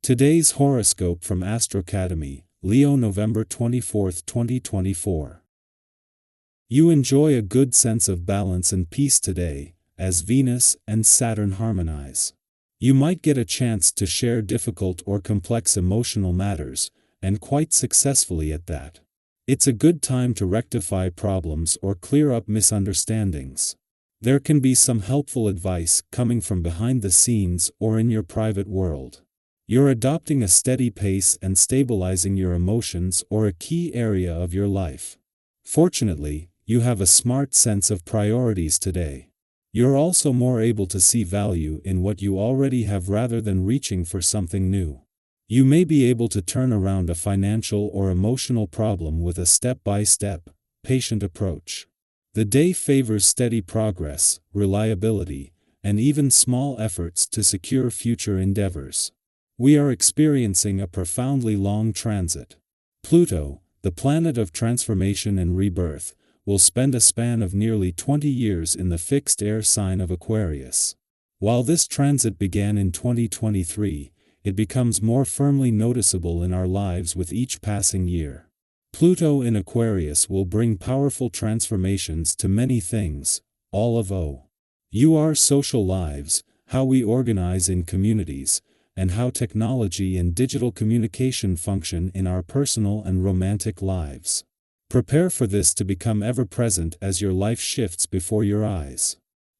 Today's horoscope from AstroCademy, Leo November 24, 2024. You enjoy a good sense of balance and peace today, as Venus and Saturn harmonize. You might get a chance to share difficult or complex emotional matters, and quite successfully at that. It's a good time to rectify problems or clear up misunderstandings. There can be some helpful advice coming from behind the scenes or in your private world. You're adopting a steady pace and stabilizing your emotions or a key area of your life. Fortunately, you have a smart sense of priorities today. You're also more able to see value in what you already have rather than reaching for something new. You may be able to turn around a financial or emotional problem with a step-by-step, patient approach. The day favors steady progress, reliability, and even small efforts to secure future endeavors. We are experiencing a profoundly long transit. Pluto, the planet of transformation and rebirth, will spend a span of nearly 20 years in the fixed air sign of Aquarius. While this transit began in 2023, it becomes more firmly noticeable in our lives with each passing year. Pluto in Aquarius will bring powerful transformations to many things, all of our social lives, how we organize in communities, and how technology and digital communication function in our personal and romantic lives. Prepare for this to become ever-present as your life shifts before your eyes.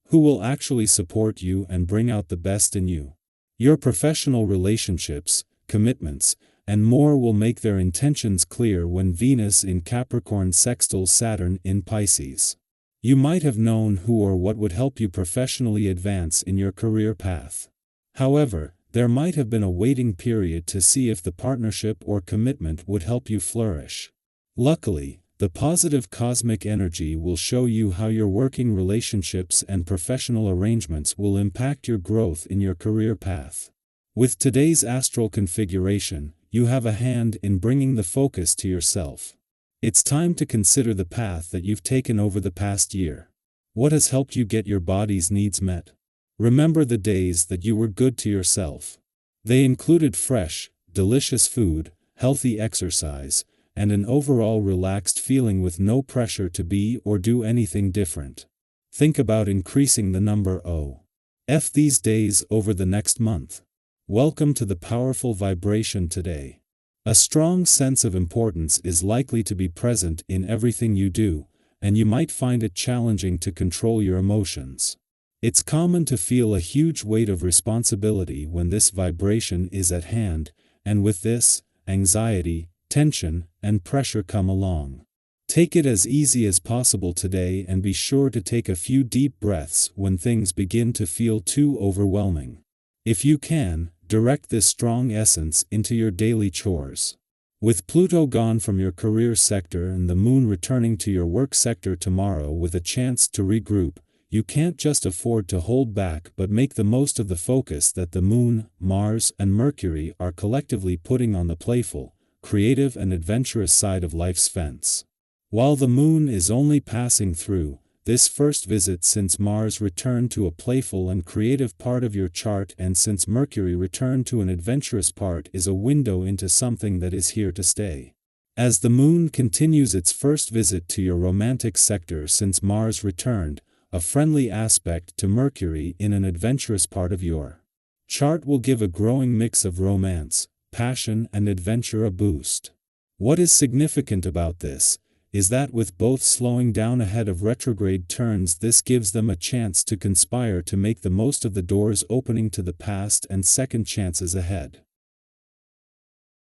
Who will actually support you and bring out the best in you? Your professional relationships, commitments, and more will make their intentions clear when Venus in Capricorn sextiles Saturn in Pisces. You might have known who or what would help you professionally advance in your career path. However, there might have been a waiting period to see if the partnership or commitment would help you flourish. Luckily, the positive cosmic energy will show you how your working relationships and professional arrangements will impact your growth in your career path. With today's astral configuration, you have a hand in bringing the focus to yourself. It's time to consider the path that you've taken over the past year. What has helped you get your body's needs met? Remember the days that you were good to yourself. They included fresh, delicious food, healthy exercise, and an overall relaxed feeling with no pressure to be or do anything different. Think about increasing the number of these days over the next month. Welcome to the powerful vibration today. A strong sense of importance is likely to be present in everything you do, and you might find it challenging to control your emotions. It's common to feel a huge weight of responsibility when this vibration is at hand, and with this, anxiety, tension, and pressure come along. Take it as easy as possible today and be sure to take a few deep breaths when things begin to feel too overwhelming. If you can, direct this strong essence into your daily chores. With Pluto gone from your career sector and the Moon returning to your work sector tomorrow with a chance to regroup, you can't just afford to hold back but make the most of the focus that the Moon, Mars, and Mercury are collectively putting on the playful, creative and adventurous side of life's fence. While the Moon is only passing through, this first visit since Mars returned to a playful and creative part of your chart and since Mercury returned to an adventurous part is a window into something that is here to stay. As the Moon continues its first visit to your romantic sector since Mars returned, a friendly aspect to Mercury in an adventurous part of your chart will give a growing mix of romance, passion and adventure a boost. What is significant about this is that with both slowing down ahead of retrograde turns, this gives them a chance to conspire to make the most of the doors opening to the past and second chances ahead.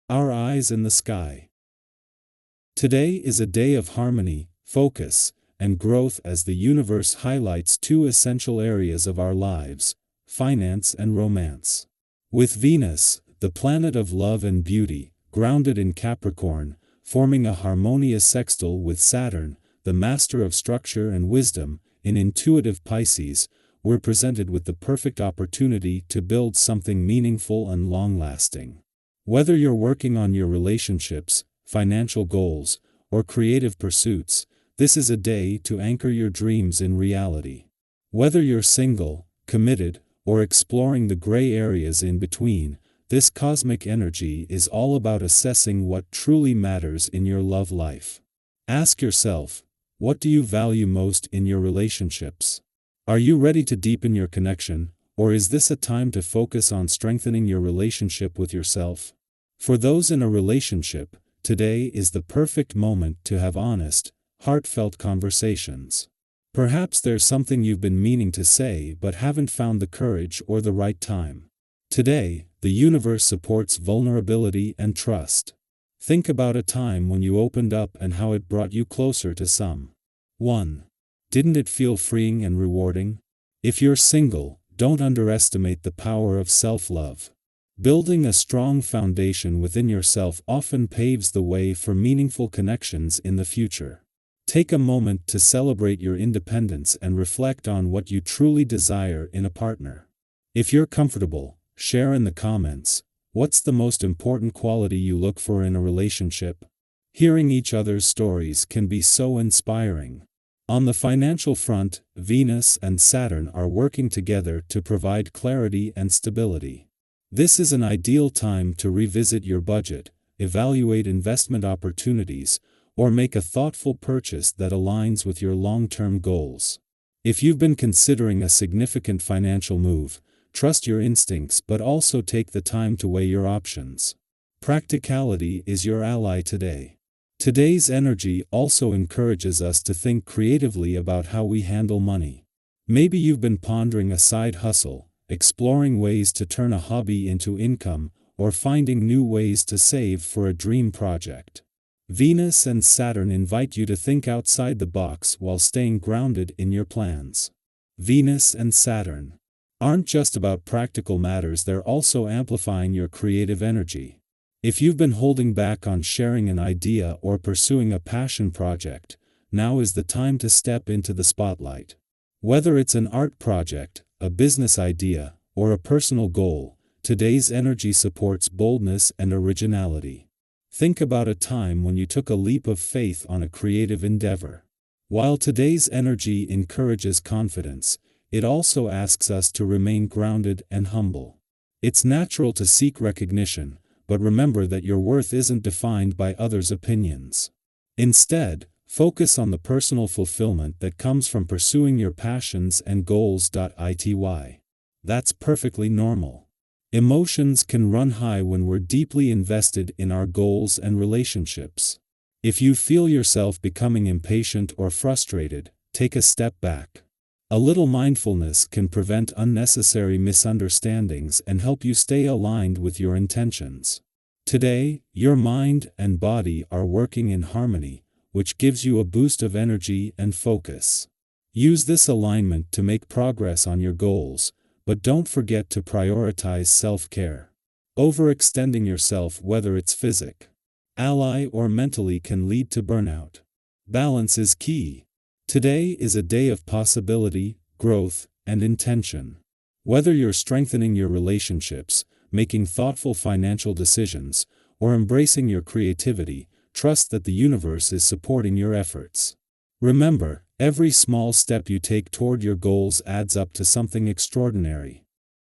Our eyes in the sky. Today is a day of harmony, focus, and growth as the universe highlights two essential areas of our lives, finance and romance. With Venus, the planet of love and beauty, grounded in Capricorn, forming a harmonious sextile with Saturn, the master of structure and wisdom, in intuitive Pisces, we're presented with the perfect opportunity to build something meaningful and long-lasting. Whether you're working on your relationships, financial goals, or creative pursuits, this is a day to anchor your dreams in reality. Whether you're single, committed, or exploring the gray areas in between, This cosmic energy is all about assessing what truly matters in your love life. Ask yourself, what do you value most in your relationships? Are you ready to deepen your connection, or is this a time to focus on strengthening your relationship with yourself? For those in a relationship, today is the perfect moment to have honest, heartfelt conversations. Perhaps there's something you've been meaning to say but haven't found the courage or the right time. Today, the universe supports vulnerability and trust. Think about a time when you opened up and how it brought you closer to someone. Didn't it feel freeing and rewarding? If you're single, don't underestimate the power of self-love. Building a strong foundation within yourself often paves the way for meaningful connections in the future. Take a moment to celebrate your independence and reflect on what you truly desire in a partner. If you're comfortable, share in the comments, what's the most important quality you look for in a relationship? Hearing each other's stories can be so inspiring. On the financial front, Venus and Saturn are working together to provide clarity and stability. This is an ideal time to revisit your budget, evaluate investment opportunities, or make a thoughtful purchase that aligns with your long-term goals. If you've been considering a significant financial move, trust your instincts but also take the time to weigh your options. Practicality is your ally today. Today's energy also encourages us to think creatively about how we handle money. Maybe you've been pondering a side hustle, exploring ways to turn a hobby into income, or finding new ways to save for a dream project. Venus and Saturn invite you to think outside the box while staying grounded in your plans. Venus and Saturn aren't just about practical matters, they're also amplifying your creative energy. If you've been holding back on sharing an idea or pursuing a passion project, now is the time to step into the spotlight. Whether it's an art project, a business idea, or a personal goal, today's energy supports boldness and originality. Think about a time when you took a leap of faith on a creative endeavor. While today's energy encourages confidence, it also asks us to remain grounded and humble. It's natural to seek recognition, but remember that your worth isn't defined by others' opinions. Instead, focus on the personal fulfillment that comes from pursuing your passions and goals. That's perfectly normal. Emotions can run high when we're deeply invested in our goals and relationships. If you feel yourself becoming impatient or frustrated, take a step back. A little mindfulness can prevent unnecessary misunderstandings and help you stay aligned with your intentions. Today, your mind and body are working in harmony, which gives you a boost of energy and focus. Use this alignment to make progress on your goals, but don't forget to prioritize self-care. Overextending yourself, whether it's physically or mentally, can lead to burnout. Balance is key. Today is a day of possibility, growth, and intention. Whether you're strengthening your relationships, making thoughtful financial decisions, or embracing your creativity, trust that the universe is supporting your efforts. Remember, every small step you take toward your goals adds up to something extraordinary.